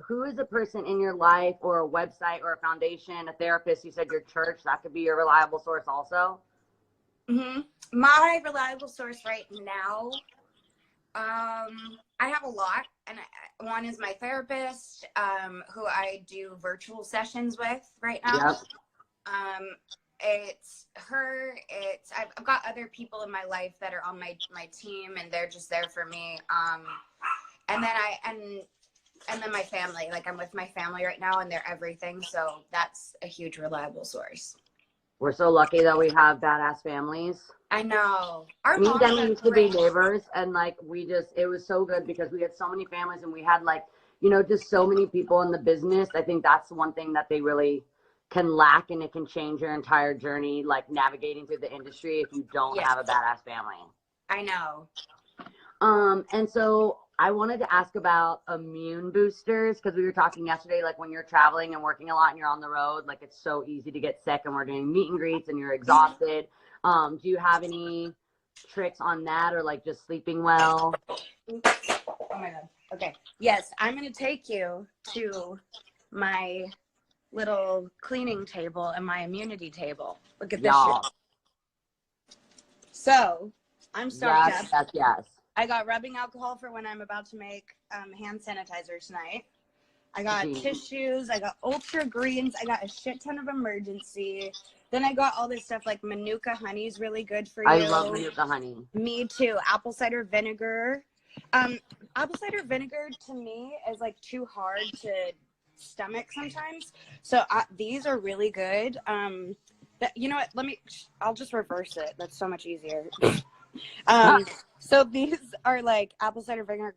who is a person in your life or a website or a foundation, a therapist? You said your church, that could be your reliable source also. My reliable source right now, I have a lot, and one is my therapist, who I do virtual sessions with right now. Yep. It's her. I've got other people in my life that are on my team, and they're just there for me. And then my family. Like, I'm with my family right now, and they're everything. So that's a huge reliable source. We're so lucky that we have badass families. I know. Me and Demi used to be neighbors, and like it was so good because we had so many families, and we had like, you know, just so many people in the business. I think that's one thing that they really can lack, and it can change your entire journey, like navigating through the industry if you don't have a badass family. I know. And so I wanted to ask about immune boosters, because we were talking yesterday, like when you're traveling and working a lot and you're on the road, like it's so easy to get sick, and we're doing meet and greets and you're exhausted. Do you have any tricks on that, or like just sleeping well? Oh my God. Okay. Yes, I'm going to take you to my little cleaning table and my immunity table. Look at this shit. So I'm sorry. Yes. I got rubbing alcohol for when I'm about to make hand sanitizer tonight. I got tissues. I got ultra greens. I got a shit ton of emergency. Then I got all this stuff like Manuka honey is really good for you. I love Manuka honey. Me too. Apple cider vinegar. Apple cider vinegar to me is like too hard to stomach sometimes. So these are really good. You know what? I'll just reverse it. That's so much easier. So these are like apple cider vinegar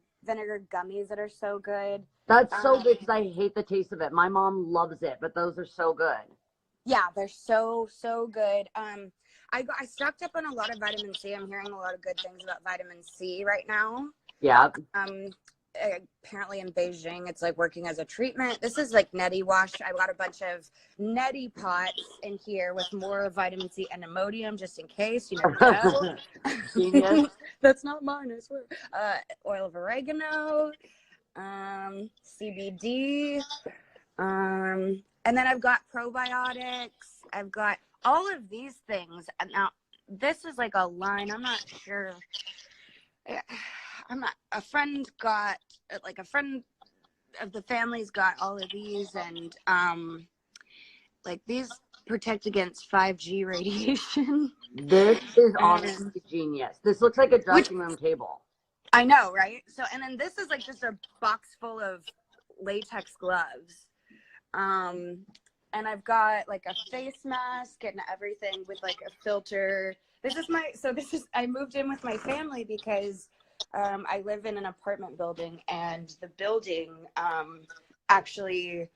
gummies that are so good. That's so good, because I hate the taste of it. My mom loves it, but those are so good. Yeah, they're so good. I stocked up on a lot of vitamin C. I'm hearing a lot of good things about vitamin C right now. Yeah. Apparently in Beijing, it's like working as a treatment. This is like neti wash. I got a bunch of neti pots in here with more vitamin C and Imodium, just in case. You never know. That's not mine, I swear. Oil of oregano, CBD, and then I've got probiotics. I've got all of these things. And now this is like a line. I'm not sure. A friend of the family's got all of these, and like these protect against 5G radiation. This is honestly genius. This looks like a dressing room table. I know, right? So, and then this is like just a box full of latex gloves. And I've got like a face mask and everything with like a filter. I moved in with my family because I live in an apartment building, and the building actually,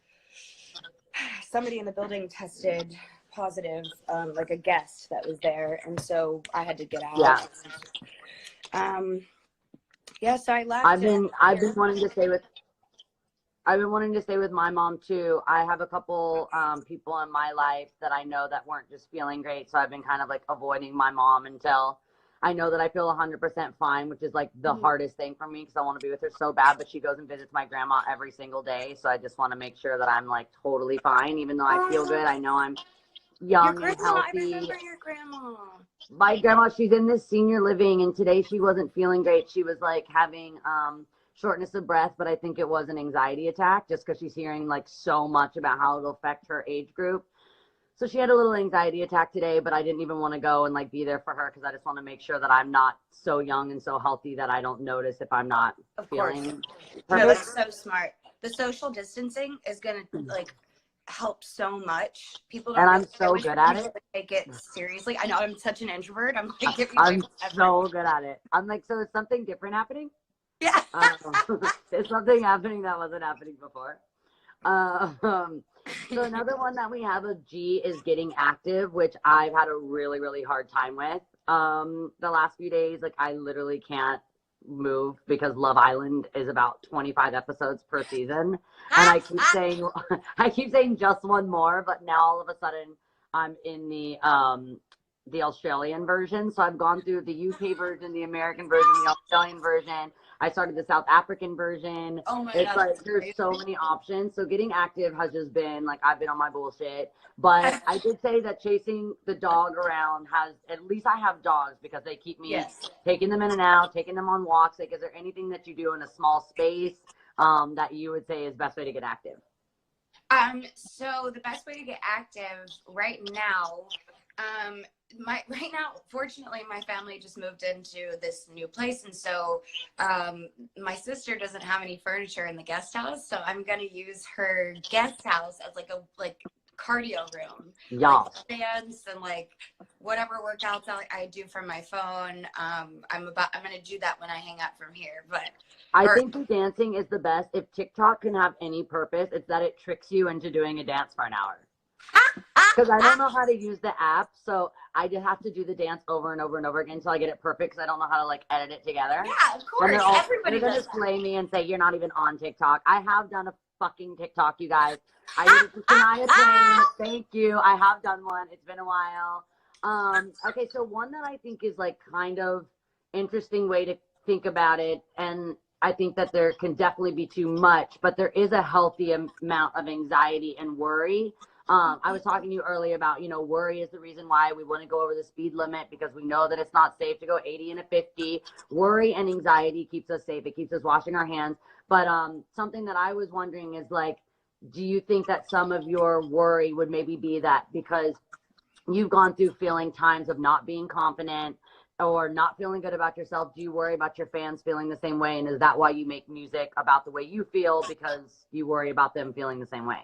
somebody in the building tested positive, like a guest that was there, and so I had to get out. Yeah. So I left. I've been wanting to stay with my mom too. I have a couple people in my life that I know that weren't just feeling great, so I've been kind of like avoiding my mom until I know that I feel 100% fine, which is like the hardest thing for me, because I want to be with her so bad, but she goes and visits my grandma every single day. So I just want to make sure that I'm like totally fine, even though I feel good. I know I'm young and healthy. I remember your grandma. My grandma, she's in this senior living, and today she wasn't feeling great. She was like having shortness of breath, but I think it was an anxiety attack, just because she's hearing like so much about how it'll affect her age group. So she had a little anxiety attack today, but I didn't even want to go and like be there for her, because I just want to make sure that I'm not so young and so healthy that I don't notice if I'm not feeling perfect. No, that's so smart. The social distancing is going to like help so much. People don't, and I'm so good at it. Take it seriously. I know I'm such an introvert. I'm like, I'm so good at it. I'm like, so is something different happening? Yeah. Is something happening that wasn't happening before? So another one that we have of G is getting active, which I've had a really, really hard time with. The last few days, like I literally can't move because Love Island is about 25 episodes per season. And I keep saying just one more, but now all of a sudden I'm in the Australian version. So I've gone through the UK version, the American version, the Australian version. I started the South African version. Oh my It's God, like that's there's crazy. so many options. So getting active has just been like I've been on my bullshit. But I did say that chasing the dog around has, at least I have dogs because they keep me Yes. taking them in and out, taking them on walks. Like, is there anything that you do in a small space that you would say is best way to get active? So the best way to get active right now, right now, fortunately, my family just moved into this new place, and so my sister doesn't have any furniture in the guest house, so I'm gonna use her guest house as like a cardio room, like Y'all. stands and like whatever workouts I do from my phone. I'm gonna do that when I hang out from here, but. I think the dancing is the best. If TikTok can have any purpose, it's that it tricks you into doing a dance for an hour. Because I don't know how to use the app, so I just have to do the dance over and over and over again until I get it perfect. Because I don't know how to like edit it together. Yeah, of course. They're gonna slay me and say you're not even on TikTok. I have done a fucking TikTok, you guys. I did it with Shania Twain. Thank you. I have done one. It's been a while. Okay, so one that I think is like kind of interesting way to think about it, and I think that there can definitely be too much, but there is a healthy amount of anxiety and worry. I was talking to you earlier about, worry is the reason why we want to go over the speed limit because we know that it's not safe to go 80 and a 50. Worry and anxiety keeps us safe. It keeps us washing our hands. But something that I was wondering is like, do you think that some of your worry would maybe be that because you've gone through feeling times of not being confident or not feeling good about yourself, do you worry about your fans feeling the same way? And is that why you make music about the way you feel, because you worry about them feeling the same way?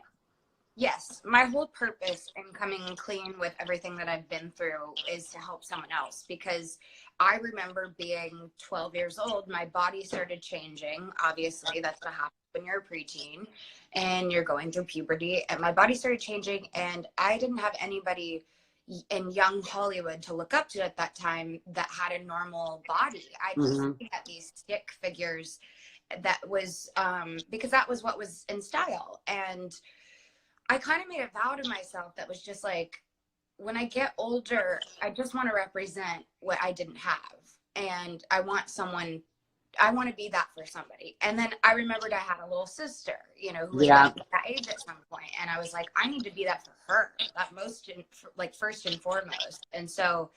Yes, my whole purpose in coming clean with everything that I've been through is to help someone else, because I remember being 12 years old, my body started changing. Obviously, that's what happens when you're a preteen and you're going through puberty, and my body started changing, and I didn't have anybody in young Hollywood to look up to at that time that had a normal body. I just at these stick figures that was because that was what was in style. And I kind of made a vow to myself that was just like, when I get older, I just want to represent what I didn't have. And I want to be that for somebody. And then I remembered I had a little sister, who was like that age at some point. And I was like, I need to be that for her, that first and foremost. And so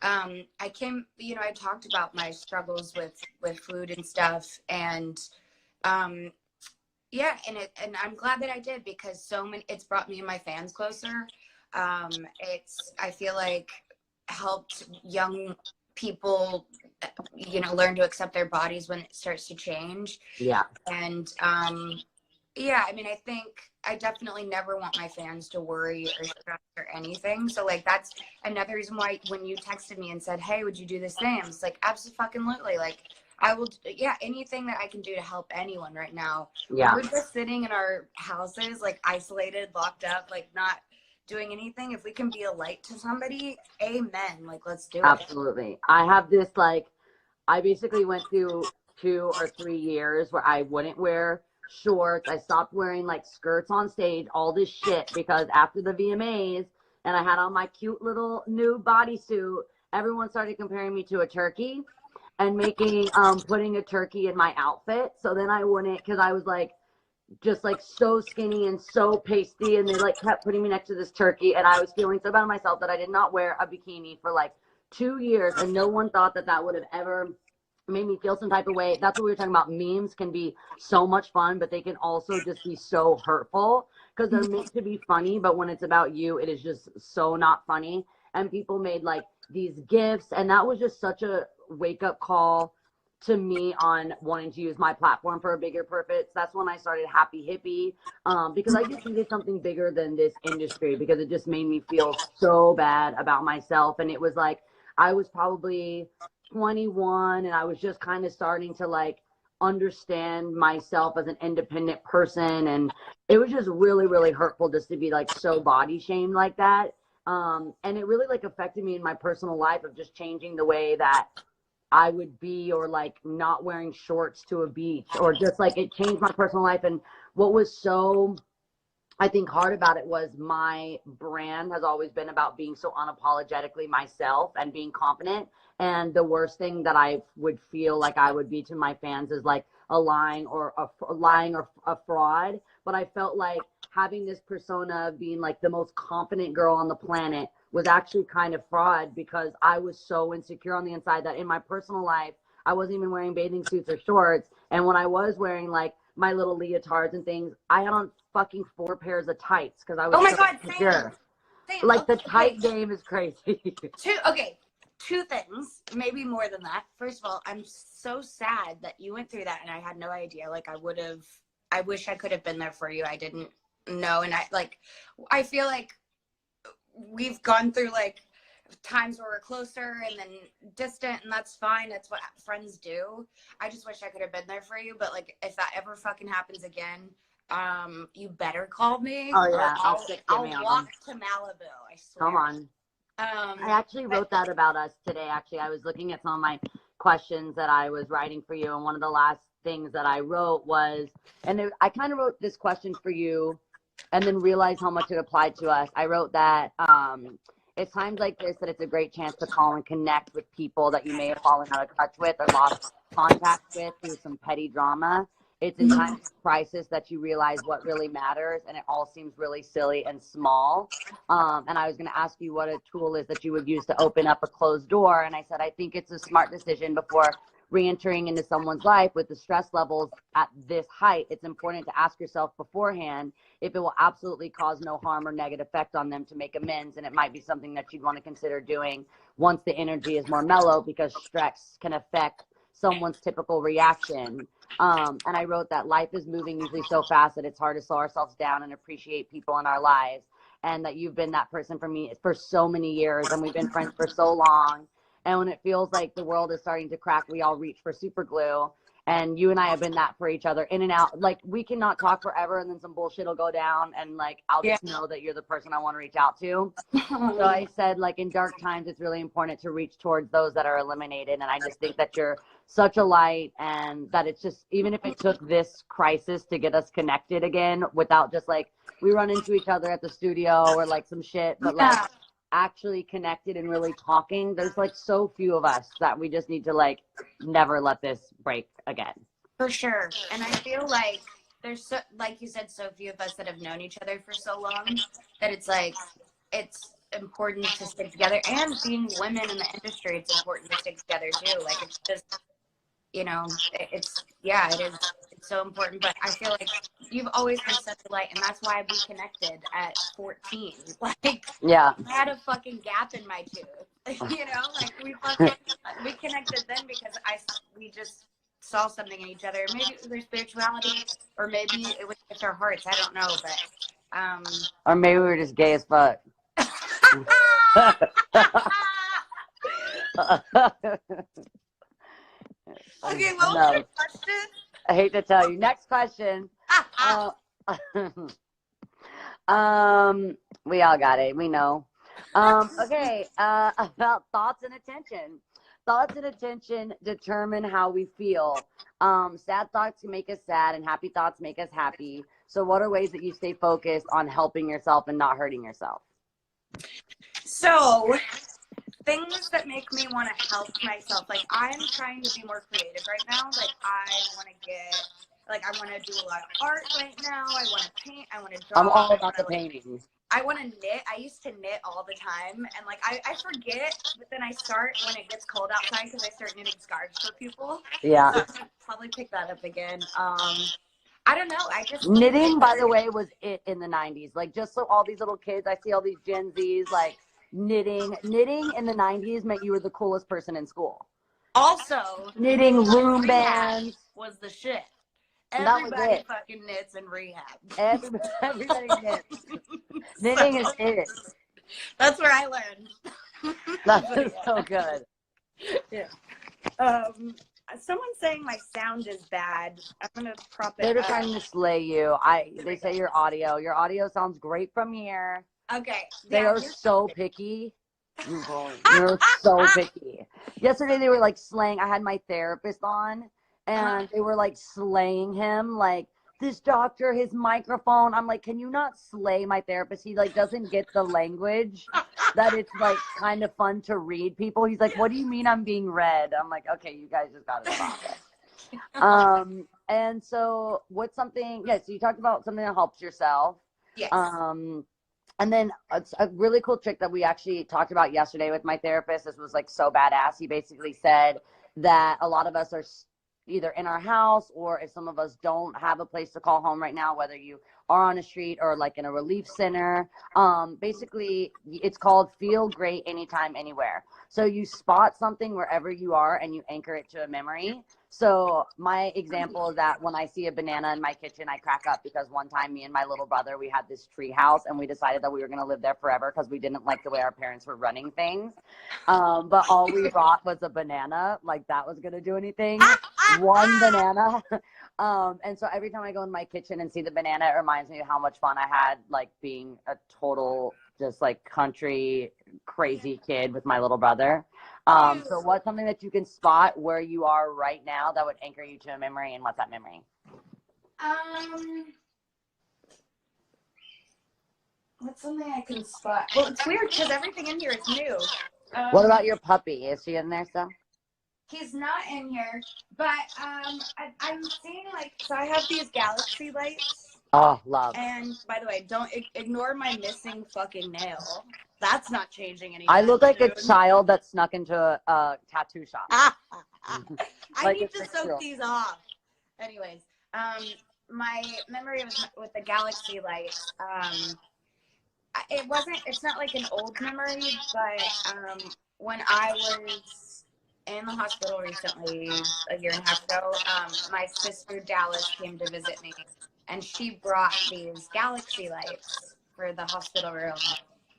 I came, I talked about my struggles with food and stuff. And yeah, and I'm glad that I did, because it's brought me and my fans closer. I feel like helped young people, learn to accept their bodies when it starts to change. Yeah. And yeah, I mean, I think I definitely never want my fans to worry or stress or anything. So like, that's another reason why when you texted me and said, hey, would you do this thing? I was like, absolutely. Like, I will, anything that I can do to help anyone right now. Yeah. We're just sitting in our houses, like isolated, locked up, like not doing anything. If we can be a light to somebody, amen. Like, let's do it. Absolutely. I have this, like, I basically went through 2 or 3 years where I wouldn't wear shorts. I stopped wearing like skirts on stage, all this shit, because after the VMAs and I had on my cute little new bodysuit, everyone started comparing me to a turkey and making putting a turkey in my outfit. So then I wouldn't, because I was like just like so skinny and so pasty, and they like kept putting me next to this turkey, and I was feeling so bad of myself that I did not wear a bikini for like 2 years, and no one thought that would have ever made me feel some type of way. That's what we were talking about. Memes can be so much fun, but they can also just be so hurtful because they're meant to be funny, but when it's about you, it is just so not funny. And people made like these gifts, and that was just such a wake-up call to me on wanting to use my platform for a bigger purpose. That's when I started Happy Hippie, because I just needed something bigger than this industry, because it just made me feel so bad about myself. And it was like I was probably 21 and I was just kind of starting to like understand myself as an independent person, and it was just really, really hurtful just to be like so body shamed like that. And it really like affected me in my personal life of just changing the way that I would be, or like not wearing shorts to a beach, or just like it changed my personal life. And what was so I think hard about it was my brand has always been about being so unapologetically myself and being confident. And the worst thing that I would feel like I would be to my fans is like a lying or a fraud. But I felt like having this persona of being like the most confident girl on the planet was actually kind of fraud, because I was so insecure on the inside that in my personal life, I wasn't even wearing bathing suits or shorts. And when I was wearing like my little leotards and things, I had on fucking 4 pairs of tights because I was Oh my so God, insecure. same. Like Okay, the tight game is crazy. two things, maybe more than that. First of all, I'm so sad that you went through that and I had no idea. Like I wish I could have been there for you. I didn't know. And I feel like we've gone through like times where we're closer and then distant, and that's fine. That's what friends do. I just wish I could have been there for you. But like, if that ever fucking happens again, you better call me. Oh yeah, I'll walk to Malibu. I swear. Come on. I actually wrote that about us today. Actually, I was looking at some of my questions that I was writing for you, and one of the last things that I wrote was, I kind of wrote this question for you and then realized how much it applied to us. I wrote that it's times like this that it's a great chance to call and connect with people that you may have fallen out of touch with or lost contact with through some petty drama. It's in times of crisis that you realize what really matters, and it all seems really silly and small. And I was going to ask you what a tool is that you would use to open up a closed door. And I said, I think it's a smart decision before re-entering into someone's life with the stress levels at this height. It's important to ask yourself beforehand if it will absolutely cause no harm or negative effect on them to make amends. And it might be something that you'd want to consider doing once the energy is more mellow, because stress can affect someone's typical reaction. And I wrote that life is moving usually so fast that it's hard to slow ourselves down and appreciate people in our lives. And that you've been that person for me for so many years, and we've been friends for so long. And when it feels like the world is starting to crack, we all reach for super glue. And you and I have been that for each other, in and out. Like, we cannot talk forever, and then some bullshit will go down, and like I'll just know that you're the person I want to reach out to. So I said, like, in dark times, it's really important to reach towards those that are eliminated. And I just think that you're such a light, and that it's just, even if it took this crisis to get us connected again, without just like we run into each other at the studio or like some shit, but like actually connected and really talking. There's like so few of us that we just need to like never let this break again. For sure. And I feel like there's so, like you said, so few of us that have known each other for so long that it's like, it's important to stick together. And being women in the industry, it's important to stick together too. Like, it's just, you know, it is. It's so important. But I feel like you've always been such a light, and that's why we connected at 14. Like, I had a fucking gap in my tooth. You know, like we connected then because we just saw something in each other. Maybe it was their spirituality, or maybe it was just our hearts. I don't know, but or maybe we were just gay as fuck. Okay, what was the question? I hate to tell you. Next question. We all got it. We know. Okay. About thoughts and attention. Thoughts and attention determine how we feel. Sad thoughts can make us sad, and happy thoughts make us happy. So what are ways that you stay focused on helping yourself and not hurting yourself? So, things that make me want to help myself. Like, I'm trying to be more creative right now. Like, I want to do a lot of art right now. I want to paint. I want to draw. I'm all about the painting. I want to knit. I used to knit all the time. And, like, I forget, but then I start when it gets cold outside because I start knitting scarves for people. Yeah. So I'll probably pick that up again. I don't know. Knitting, by the way, was it in the 90s. Like, just so all these little kids, I see all these Gen Zs, like, knitting in the 90s meant you were the coolest person in school. Also, knitting room bands was the shit. Everybody fucking knits in rehab. Everybody knits. Knitting is it. That's where I learned. That's so good. Yeah. Someone's saying my sound is bad. I'm gonna prop it. They're trying to slay you. They say your audio sounds great from here. Okay. They are so picky. You're so picky. Yesterday they were like slaying. I had my therapist on, and they were like slaying him. Like, this doctor, his microphone. I'm like, can you not slay my therapist? He like doesn't get the language that it's like kind of fun to read people. He's like, what do you mean I'm being read? I'm like, okay, you guys just gotta stop it. And so what's something, so you talked about something that helps yourself. Yes. And then a really cool trick that we actually talked about yesterday with my therapist. This was like so badass. He basically said that a lot of us are either in our house, or if some of us don't have a place to call home right now, whether you are on a street or like in a relief center, basically it's called feel great anytime, anywhere. So you spot something wherever you are and you anchor it to a memory. So my example is that when I see a banana in my kitchen, I crack up, because one time me and my little brother, we had this tree house and we decided that we were going to live there forever because we didn't like the way our parents were running things. But all we brought was a banana, like that was going to do anything. One banana. And so every time I go in my kitchen and see the banana, it reminds me of how much fun I had, like being a total just like country crazy kid with my little brother. So what's something that you can spot where you are right now that would anchor you to a memory, and what's that memory? What's something I can spot? Well, it's weird because everything in here is new. What about your puppy? Is she in there still? He's not in here, but I'm seeing like, so I have these galaxy lights. Oh, love. And by the way, don't ignore my missing fucking nail. That's not changing anything. I look like a child that snuck into a tattoo shop. I need to soak these off. Anyways, my memory with the galaxy lights, it's not like an old memory, but when I was in the hospital recently, a year and a half ago, my sister Dallas came to visit me, and she brought these galaxy lights for the hospital room.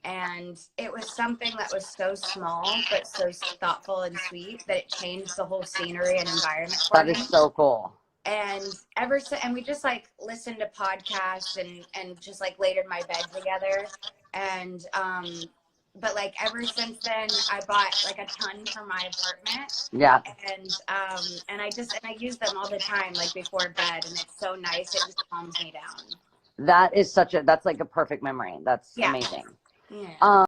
And it was something that was so small but so thoughtful and sweet that it changed the whole scenery and environment for me. That is so cool. And we just like listened to podcasts and just like laid in my bed together. And but like ever since then, I bought like a ton for my apartment. Yeah. And I use them all the time, like before bed, and it's so nice. It just calms me down. That's like a perfect memory. That's amazing. Yeah.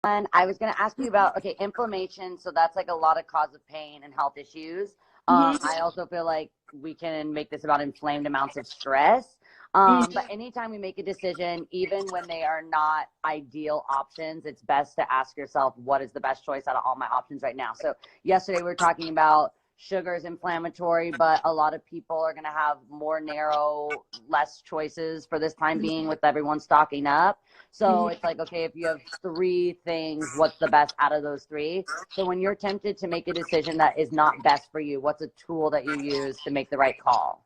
And I was going to ask you about, inflammation. So that's like a lot of cause of pain and health issues. I also feel like we can make this about inflamed amounts of stress. But anytime we make a decision, even when they are not ideal options, it's best to ask yourself, what is the best choice out of all my options right now? So yesterday we were talking about sugar is inflammatory, but a lot of people are going to have more narrow, less choices for this time being, with everyone stocking up. So it's like, okay, if you have 3 things, what's the best out of those 3? So when you're tempted to make a decision that is not best for you, what's a tool that you use to make the right call?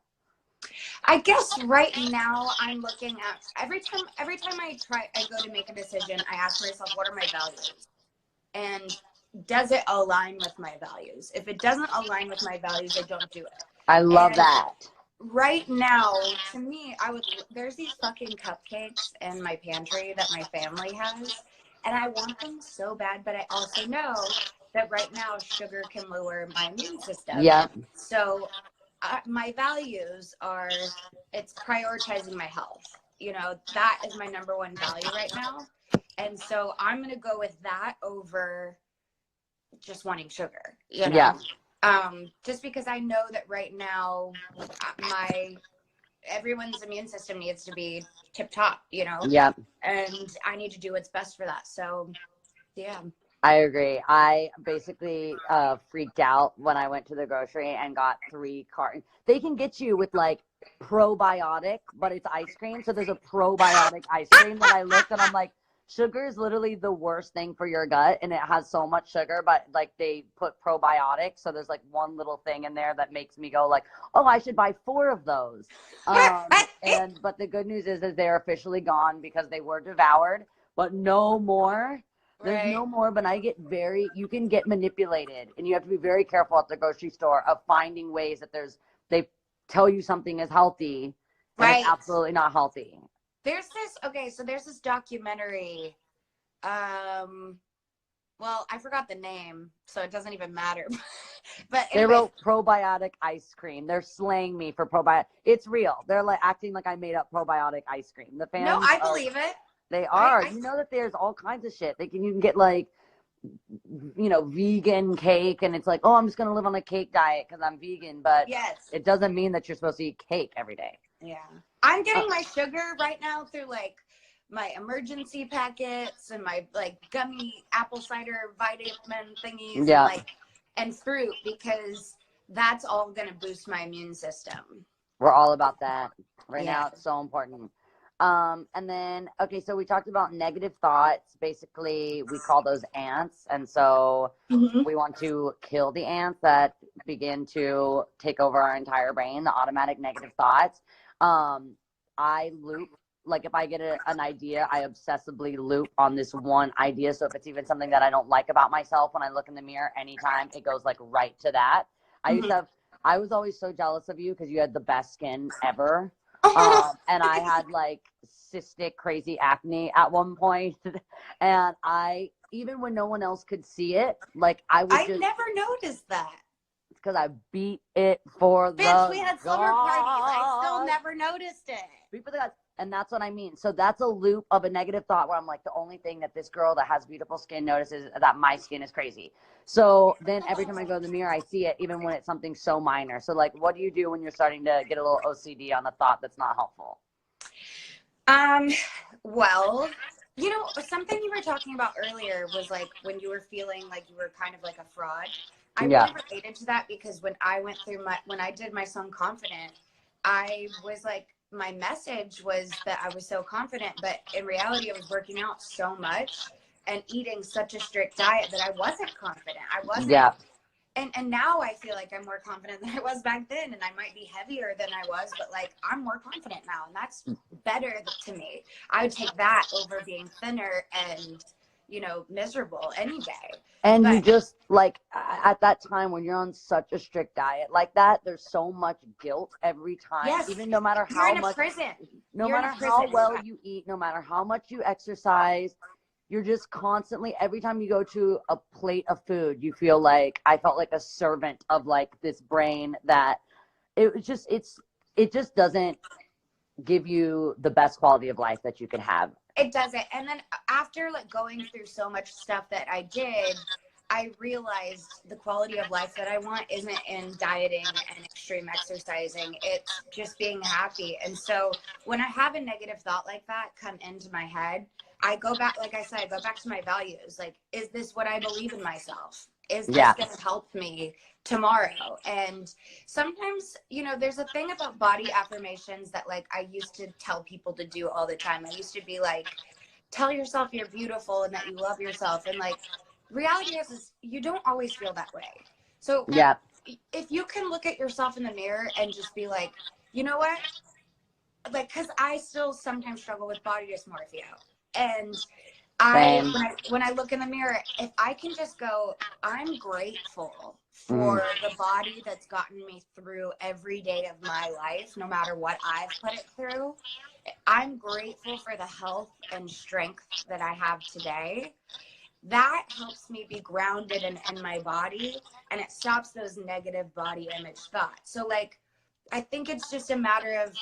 I guess right now I'm looking at every time I go to make a decision, I ask myself, what are my values? And does it align with my values? If it doesn't align with my values, I don't do it. I love that. Right now, to me, there's these fucking cupcakes in my pantry that my family has, and I want them so bad, but I also know that right now sugar can lower my immune system. Yeah. So my values are, it's prioritizing my health. You know, that is my number one value right now. And so I'm going to go with that over just wanting sugar, you know? Yeah. Just because I know that right now everyone's immune system needs to be tip top, you know? Yeah. And I need to do what's best for that. So yeah. I agree. I basically freaked out when I went to the grocery and got 3 cartons. They can get you with like probiotic, but it's ice cream. So there's a probiotic ice cream that I looked and I'm like, sugar is literally the worst thing for your gut, and it has so much sugar, but like they put probiotics. So there's like one little thing in there that makes me go like, oh, I should buy 4 of those. But the good news is they're officially gone because they were devoured, but no more. There's no more, but you can get manipulated, and you have to be very careful at the grocery store of finding ways that they tell you something is healthy, and it's absolutely not healthy. There's this documentary, well, I forgot the name, so it doesn't even matter. But They anyway, wrote probiotic ice cream. They're slaying me for probiotic. It's real. They're like acting like I made up probiotic ice cream. The no, fans I are, believe it. they are. I You know that there's all kinds of shit. You can get like, vegan cake, and it's like, oh, I'm just gonna live on a cake diet because I'm vegan, but yes. it doesn't mean that you're supposed to eat cake every day. Yeah. I'm getting my sugar right now through like my emergency packets and my like gummy apple cider vitamin thingies Yeah. and fruit, because that's all going to boost my immune system. We're all about that right Yeah. now. It's so important. And then, okay, so we talked about negative thoughts. Basically, we call those ants. And so we want to kill the ants that begin to take over our entire brain, the automatic negative thoughts. I loop, like if I get an idea, I obsessively loop on this one idea. So if it's even something that I don't like about myself, when I look in the mirror, anytime it goes like right to that. I was always so jealous of you because you had the best skin ever. And I had like cystic crazy acne at one point. And even when no one else could see it, like I never noticed that. It's because I beat it for Bitch, the we had summer parties. I still never noticed it. Beat for the gods. And that's what I mean. So that's a loop of a negative thought where I'm like, the only thing that this girl that has beautiful skin notices is that my skin is crazy. So then every time I go to the mirror, I see it, even when it's something so minor. So like, what do you do when you're starting to get a little OCD on a thought that's not helpful? Well, something you were talking about earlier was like when you were feeling like you were kind of like a fraud. I really related to that because when I did my song Confident, I was like, my message was that I was so confident, but in reality, I was working out so much and eating such a strict diet that I wasn't confident. I wasn't. Yeah. And now I feel like I'm more confident than I was back then, and I might be heavier than I was, but like I'm more confident now, and that's better to me. I would take that over being thinner and miserable any day. And you just like at that time when you're on such a strict diet like that, there's so much guilt every time. Yes. Even no matter how You're in a much prison. No matter how well you eat, no matter how much you exercise, you're just constantly, every time you go to a plate of food, you feel like I felt like a servant of like this brain that it just doesn't give you the best quality of life that you could have. It doesn't. And then after like going through so much stuff that I did, I realized the quality of life that I want isn't in dieting and extreme exercising. It's just being happy. And so when I have a negative thought like that come into my head, I go back, like I said, I go back to my values. Like, is this what I believe in myself? Is this going to help me tomorrow? And sometimes, there's a thing about body affirmations that like I used to tell people to do all the time. I used to be like, tell yourself you're beautiful and that you love yourself. And like, reality is you don't always feel that way. So if you can look at yourself in the mirror and just be like, you know what? Like, because I still sometimes struggle with body dysmorphia. And when I look in the mirror, if I can just go, I'm grateful for the body that's gotten me through every day of my life, no matter what I've put it through. I'm grateful for the health and strength that I have today. That helps me be grounded in my body, and it stops those negative body image thoughts. So like, I think it's just a matter of,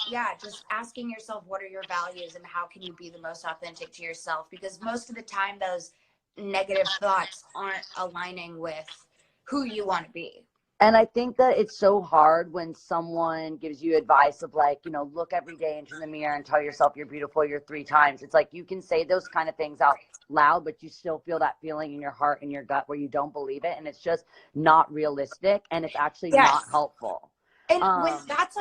just asking yourself, what are your values and how can you be the most authentic to yourself? Because most of the time, those negative thoughts aren't aligning with who you want to be. And I think that it's so hard when someone gives you advice of like, look every day into the mirror and tell yourself you're beautiful, you're 3 times. It's like you can say those kind of things out loud, but you still feel that feeling in your heart and your gut where you don't believe it. And it's just not realistic, and it's actually not helpful. And when that's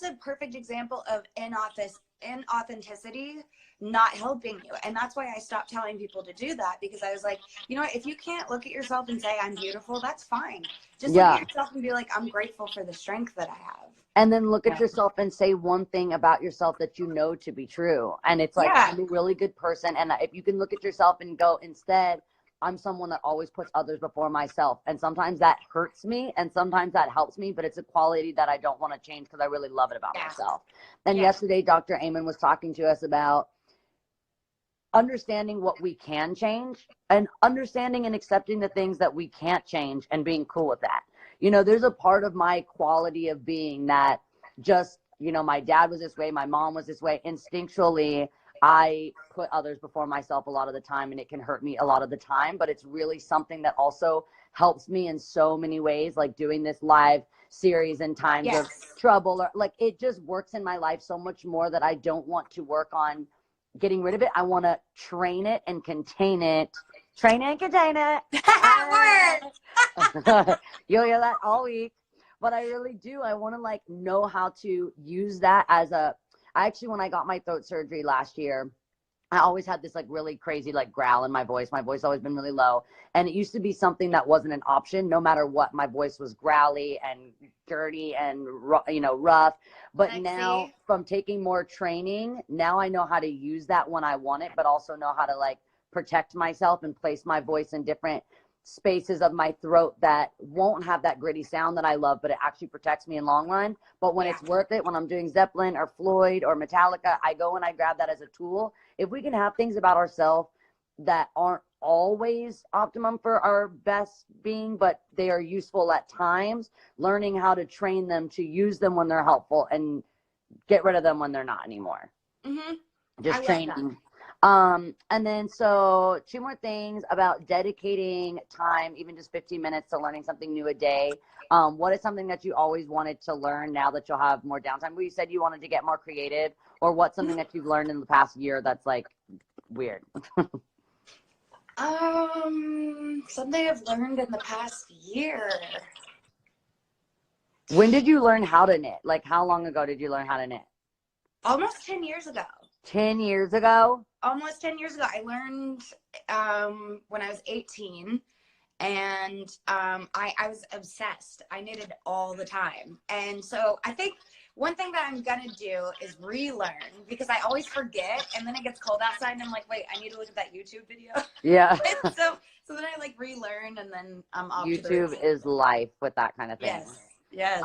a perfect example of inauthenticity not helping you. And that's why I stopped telling people to do that, because I was like, if you can't look at yourself and say I'm beautiful, that's fine. Just look at yourself and be like, I'm grateful for the strength that I have. And then look at yourself and say one thing about yourself that you know to be true. And it's like, I'm a really good person. And if you can look at yourself and go, instead, I'm someone that always puts others before myself. And sometimes that hurts me and sometimes that helps me, but it's a quality that I don't want to change because I really love it about myself. And yesterday, Dr. Amen was talking to us about understanding what we can change and understanding and accepting the things that we can't change and being cool with that. You know, there's a part of my quality of being that just, you know, my dad was this way, my mom was this way. Instinctually, I put others before myself a lot of the time, and it can hurt me a lot of the time, but it's really something that also helps me in so many ways, like doing this live series in times of trouble, or like it just works in my life so much more that I don't want to work on getting rid of it. I want to train it and contain it. Train it and contain it. You'll hear that all week. But I really do. I want to like know how to use that as a, I actually, when I got my throat surgery last year, I always had this like really crazy like growl in my voice. My voice always been really low. And it used to be something that wasn't an option. No matter what, my voice was growly and dirty and, you know, rough. But now from taking more training, now I know how to use that when I want it, but also know how to like protect myself and place my voice in different spaces of my throat that won't have that gritty sound that I love, but it actually protects me in long run. But when it's worth it, when I'm doing Zeppelin or Floyd or Metallica, I go and I grab that as a tool. If we can have things about ourselves that aren't always optimum for our best being, but they are useful at times, learning how to train them to use them when they're helpful and get rid of them when they're not anymore. Just training. And then so 2 more things about dedicating time, even just 15 minutes to learning something new a day. What is something that you always wanted to learn now that you'll have more downtime? Well, you said you wanted to get more creative, or what's something that you've learned in the past year that's like weird? Something I've learned in the past year. When did you learn how to knit? Like how long ago did you learn how to knit? Almost 10 years ago. 10 years ago? Almost 10 years ago. I learned when I was 18, and I was obsessed. I knitted all the time. And so I think one thing that I'm going to do is relearn, because I always forget, and then it gets cold outside and I'm like, wait, I need to look at that YouTube video. Yeah. so then I like relearn, and then I'm off. YouTube is life with that kind of thing. Yes.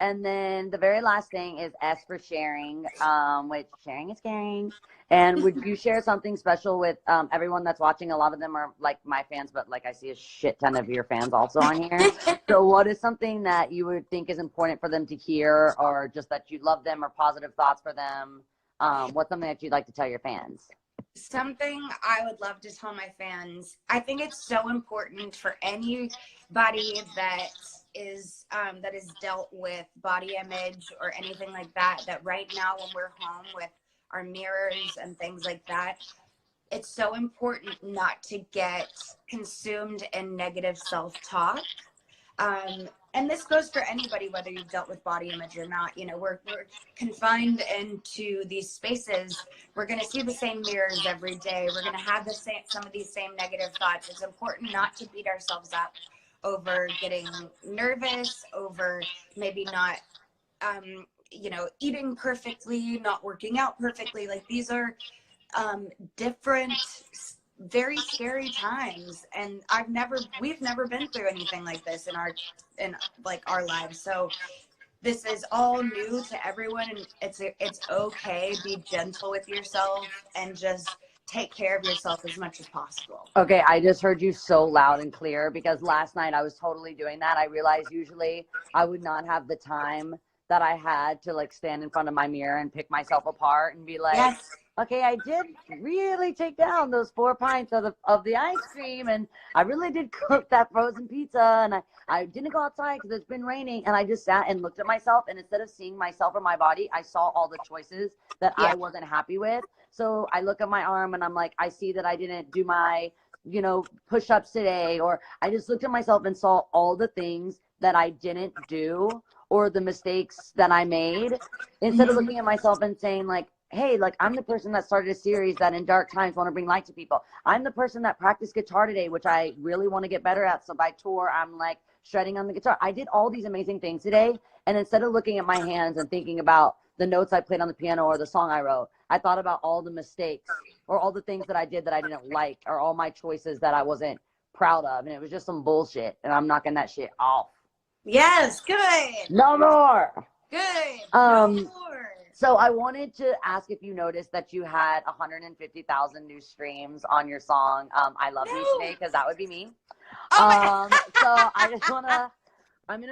And then the very last thing is S for sharing, which sharing is caring. And would you share something special with everyone that's watching? A lot of them are like my fans, but like I see a shit ton of your fans also on here. So what is something that you would think is important for them to hear, or just that you love them, or positive thoughts for them? What's something that you'd like to tell your fans? Something I would love to tell my fans. I think it's so important for anybody that is dealt with body image or anything like that, that right now when we're home with our mirrors and things like that, it's so important not to get consumed in negative self-talk. And this goes for anybody, whether you've dealt with body image or not. You know, we're confined into these spaces. We're going to see the same mirrors every day. We're going to have some of these same negative thoughts. It's important not to beat ourselves up over getting nervous, over maybe not, you know, eating perfectly, not working out perfectly. Like, these are different, very scary times, and we've never been through anything like this in our lives. So this is all new to everyone, and it's okay. Be gentle with yourself and just take care of yourself as much as possible. Okay, I just heard you so loud and clear, because last night I was totally doing that. I realized usually I would not have the time that I had to like stand in front of my mirror and pick myself apart and be like, okay, I did really take down those 4 pints of the ice cream, and I really did cook that frozen pizza, and I didn't go outside because it's been raining. And I just sat and looked at myself, and instead of seeing myself or my body, I saw all the choices that I wasn't happy with. So I look at my arm and I'm like, I see that I didn't do my, you know, push-ups today, or I just looked at myself and saw all the things that I didn't do or the mistakes that I made, instead of looking at myself and saying like, hey, like, I'm the person that started a series that in dark times want to bring light to people. I'm the person that practiced guitar today, which I really want to get better at. So by tour, I'm like shredding on the guitar. I did all these amazing things today. And instead of looking at my hands and thinking about the notes I played on the piano or the song I wrote, I thought about all the mistakes or all the things that I did that I didn't like, or all my choices that I wasn't proud of. And it was just some bullshit. And I'm knocking that shit off. Yes, good. No more. Good. No more. So I wanted to ask if you noticed that you had 150,000 new streams on your song I Love Me Today, because that would be me. Oh my So I just want to, I'm going to